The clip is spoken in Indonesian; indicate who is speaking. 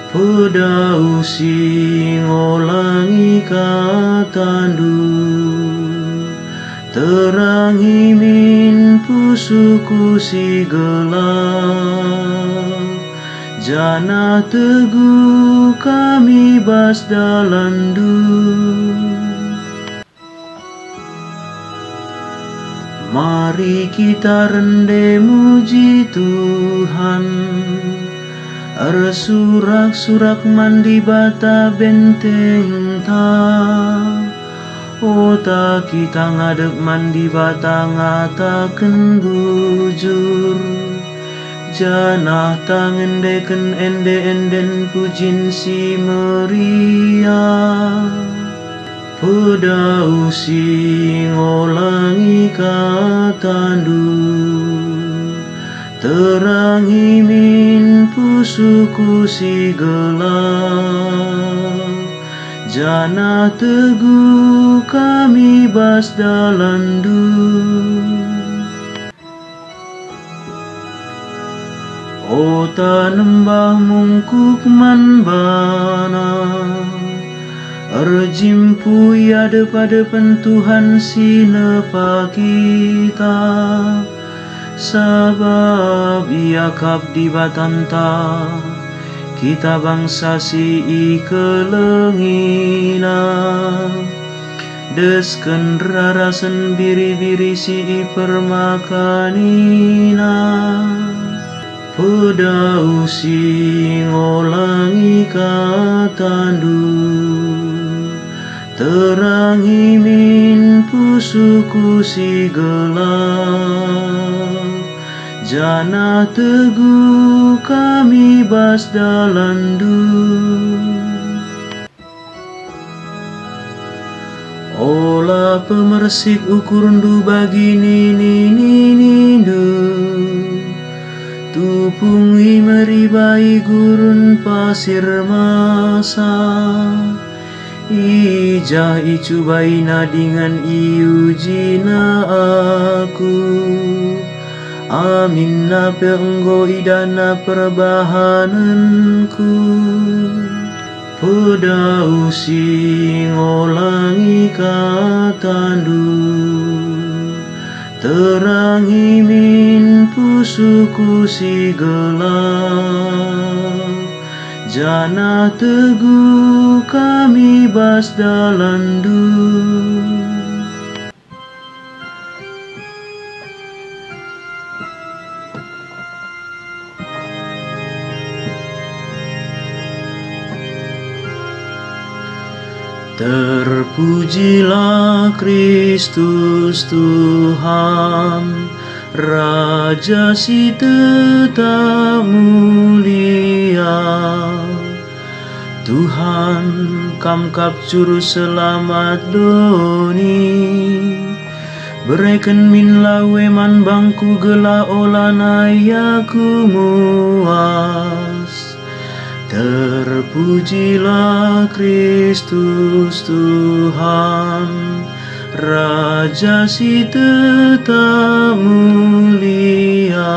Speaker 1: Pedau singolangi katandu, terangi min pusuku si gelap. Jana teguh kami bas dalandu. Mari kita rende muji Tuhan, surak-surak mandi bata benteng ta. Ota kita ngadep mandi bata ngataken bujur. Janah tangendeken ende-enden pujin si meriah. Pedau singolangi katandu, terangi min pusuku si gelap. Jana teguh kami bas dalandu. Ota nembah mungkuk man bana, jimpu ya depan Tuhan sinepa kita. Sabab ia kap di batanta, kita bangsa si ikelengina. Desken rarasen biri-biri si permakanina. Pedau singolangi katandu, terangi min pusuku si gelap. Jana teguh kami bas dalandu. Ola pemersik ukurndu bagi nindu, tupungi meribai gurun pasir masa. Ijah icubai nadingan iujina aku. Amin na peenggo idana perbahananku. Pedau singolangi katandu, terangi min pusuku si gelap. Jana teguh kami bas dalandu. Terpujilah Kristus Tuhan, Raja si tetap mulia. Tuhan kam kap juru selamat doni, bereken min lawe man bangku gela olana yaku muas. Terpujilah Kristus Tuhan, Raja si tetap mulia.